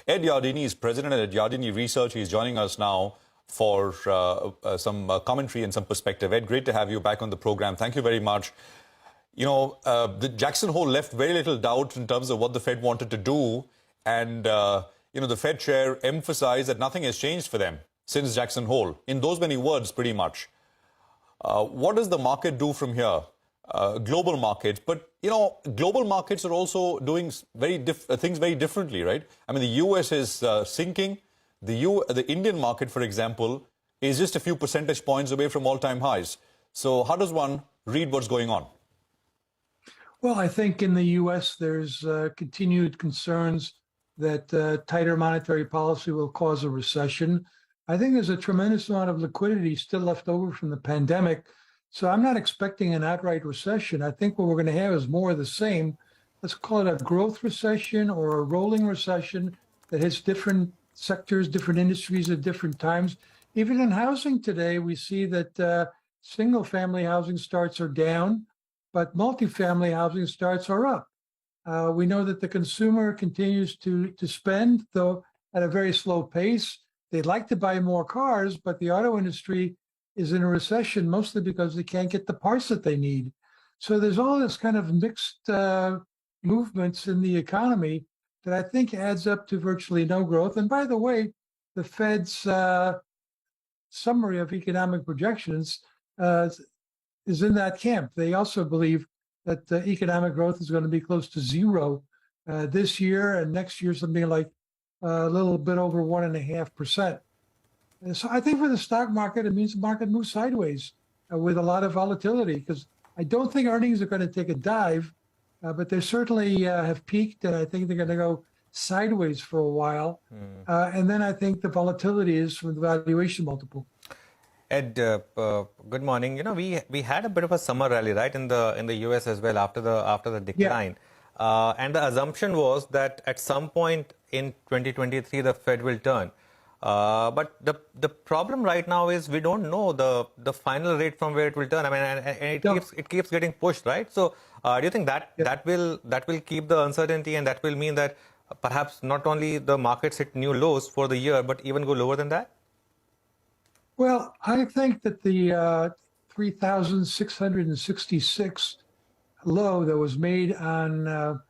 Ed Yardeni is president at Yardeni Research. He's joining us now for some commentary and some perspective. Ed, great to have you back on the program. Thank you very much. You know, the Jackson Hole left very little doubt in terms of what the Fed wanted to do. And, you know, the Fed chair emphasized that nothing has changed for them since Jackson Hole, in those many words, pretty much. What does the market do from here? Global markets, but you know, global markets are also doing things very differently, right? I mean, the U.S. is sinking. The Indian market, for example, is just a few percentage points away from all-time highs. So, how does one read what's going on? Well, I think in the U.S. there's continued concerns that tighter monetary policy will cause a recession. I think there's a tremendous amount of liquidity still left over from the pandemic. So I'm not expecting an outright recession. I think what we're going to have is more of the same. Let's call it a growth recession or a rolling recession that hits different sectors, different industries at different times. Even in housing today, we see that single-family housing starts are down, but multifamily housing starts are up. We know that the consumer continues to spend, though at a very slow pace. They'd like to buy more cars, but the auto industry is in a recession mostly because they can't get the parts that they need. So there's all this kind of mixed movements in the economy that I think adds up to virtually no growth. And by the way, the Fed's summary of economic projections is in that camp. They also believe that economic growth is going to be close to zero this year, and next year something like a little bit over 1.5%. And so I think for the stock market, it means the market moves sideways with a lot of volatility, because I don't think earnings are going to take a dive, but they certainly have peaked, and I think they're going to go sideways for a while. And then I think the volatility is from the valuation multiple. Ed, good morning. You know, we had a bit of a summer rally, right, in the U.S. as well after the decline. Yeah. And the assumption was that at some point in 2023, the Fed will turn. But the problem right now is we don't know the final rate from where it will turn. I mean, and it keeps getting pushed, right? So, do you think that will keep the uncertainty, and that will mean that perhaps not only the markets hit new lows for the year, but even go lower than that? Well, I think that the 3,666 low that was made on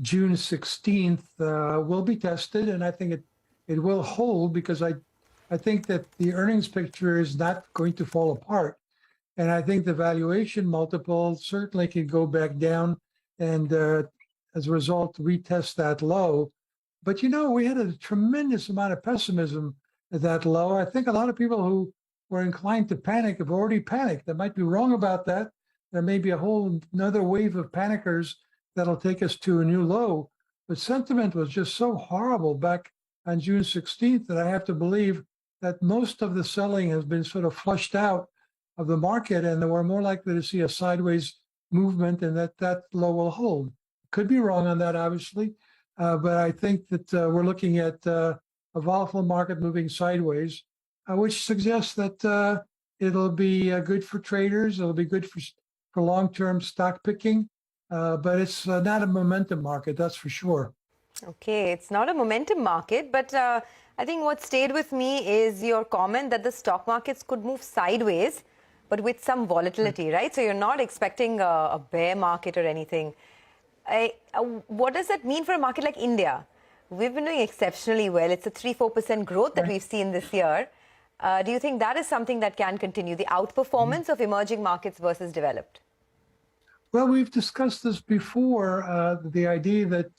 June 16th will be tested, and I think it will hold, because I think that the earnings picture is not going to fall apart. And I think the valuation multiple certainly can go back down and as a result retest that low. But you know, we had a tremendous amount of pessimism at that low. I think a lot of people who were inclined to panic have already panicked. I might be wrong about that. There may be a whole another wave of panickers that'll take us to a new low. But sentiment was just so horrible back on June 16th that I have to believe that most of the selling has been sort of flushed out of the market, and that we're more likely to see a sideways movement, and that low will hold. Could be wrong on that, obviously, but I think that we're looking at a volatile market moving sideways, which suggests that it'll be good for traders, it'll be good for long-term stock picking, but it's not a momentum market, that's for sure. Okay, it's not a momentum market, but I think what stayed with me is your comment that the stock markets could move sideways, but with some volatility, right? So you're not expecting a bear market or anything. What does that mean for a market like India? We've been doing exceptionally well. It's a 3-4% growth that we've seen this year. Do you think that is something that can continue, the outperformance of emerging markets versus developed? Well, we've discussed this before, the idea that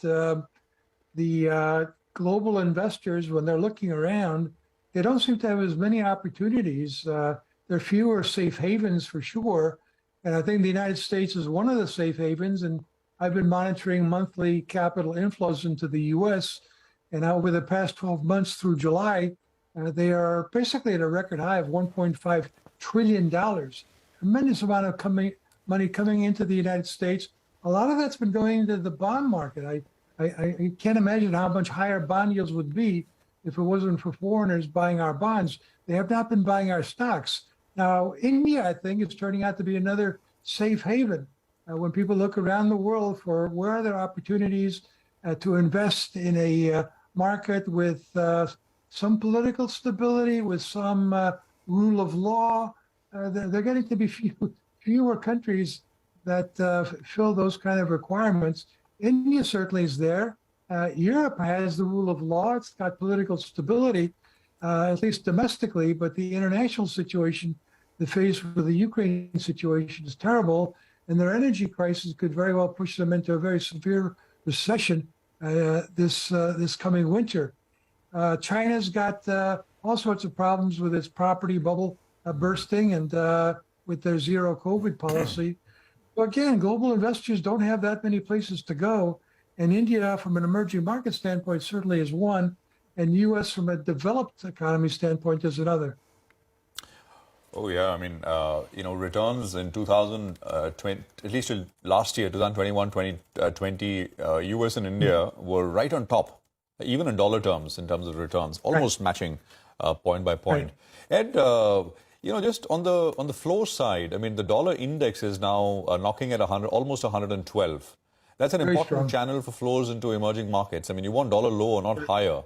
the global investors, when they're looking around, they don't seem to have as many opportunities. There are fewer safe havens for sure. And I think the United States is one of the safe havens. And I've been monitoring monthly capital inflows into the U.S. And over the past 12 months through July, they are basically at a record high of $1.5 trillion. Tremendous amount of money coming into the United States. A lot of that's been going into the bond market. I can't imagine how much higher bond yields would be if it wasn't for foreigners buying our bonds. They have not been buying our stocks. Now, India, I think, is turning out to be another safe haven. When people look around the world for where are there opportunities to invest in a market with some political stability, with some rule of law. They're getting to be fewer countries that fill those kind of requirements. India certainly is there. Europe has the rule of law. It's got political stability, at least domestically, but the international situation, the phase with the Ukraine situation is terrible, and their energy crisis could very well push them into a very severe recession this coming winter. China's got all sorts of problems with its property bubble bursting and with their zero COVID policy. So again, global investors don't have that many places to go. And India, from an emerging market standpoint, certainly is one. And U.S. from a developed economy standpoint is another. Oh, yeah. I mean, returns in 2020, at least last year, 2021, 2020, U.S. and India were right on top, even in dollar terms, in terms of returns, almost matching point by point. Ed, just on the flow side, I mean, the dollar index is now knocking at almost 112. That's an important channel for flows into emerging markets. I mean, you want dollar lower, not higher.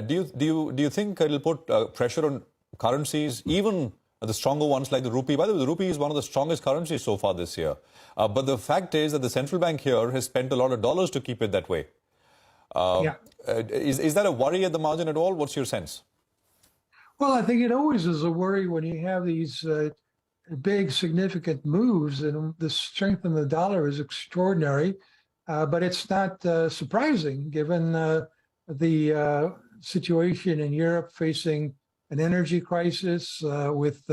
Do you think it'll put pressure on currencies, even the stronger ones like the rupee? By the way, the rupee is one of the strongest currencies so far this year. But the fact is that the central bank here has spent a lot of dollars to keep it that way. Is that a worry at the margin at all? What's your sense? Well, I think it always is a worry when you have these big, significant moves, and the strength in the dollar is extraordinary. But it's not surprising given the situation in Europe facing an energy crisis, with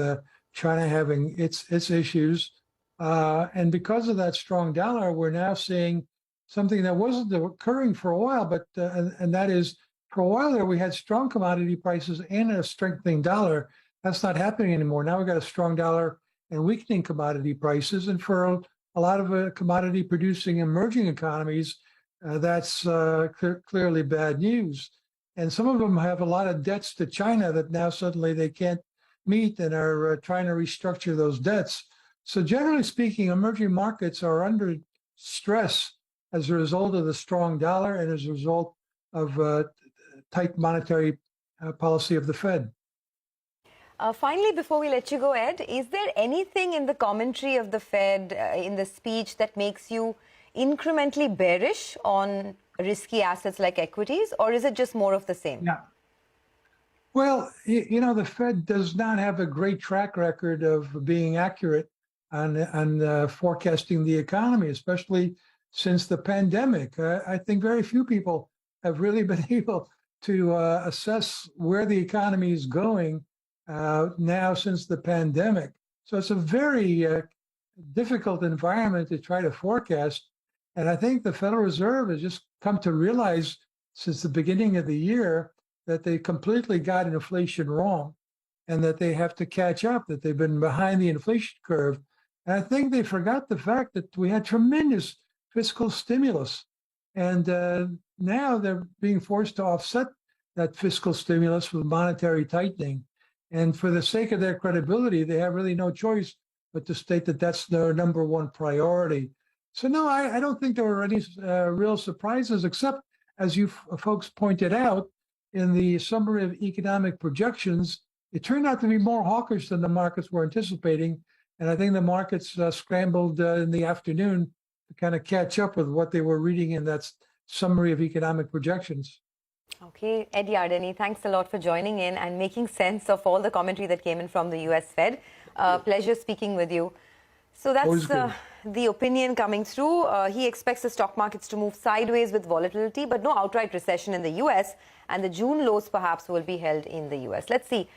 China having its issues. And because of that strong dollar, we're now seeing something that wasn't occurring for a while, but and that is, for a while there, we had strong commodity prices and a strengthening dollar. That's not happening anymore. Now we've got a strong dollar and weakening commodity prices. And for a lot of commodity producing emerging economies, that's clearly bad news. And some of them have a lot of debts to China that now suddenly they can't meet and are trying to restructure those debts. So generally speaking, emerging markets are under stress as a result of the strong dollar and as a result of tight monetary policy of the Fed. Finally, before we let you go, Ed, is there anything in the commentary of the Fed, in the speech, that makes you incrementally bearish on risky assets like equities, or is it just more of the same? Yeah. Well, the Fed does not have a great track record of being accurate on forecasting the economy, especially since the pandemic. I think very few people have really been able to assess where the economy is going now since the pandemic. So it's a very difficult environment to try to forecast. And I think the Federal Reserve has just come to realize since the beginning of the year that they completely got inflation wrong and that they have to catch up, that they've been behind the inflation curve. And I think they forgot the fact that we had tremendous fiscal stimulus. And now they're being forced to offset that fiscal stimulus with monetary tightening. And for the sake of their credibility, they have really no choice but to state that that's their number one priority. So no, I don't think there were any real surprises, except, as you folks pointed out, in the summary of economic projections, it turned out to be more hawkish than the markets were anticipating. And I think the markets scrambled in the afternoon to kind of catch up with what they were reading in that summary of economic projections. Okay, Ed Yardeni, thanks a lot for joining in and making sense of all the commentary that came in from the US Fed. Pleasure speaking with you. So that's the opinion coming through. He expects the stock markets to move sideways with volatility, but no outright recession in the US, and the June lows perhaps will be held in the US. Let's see.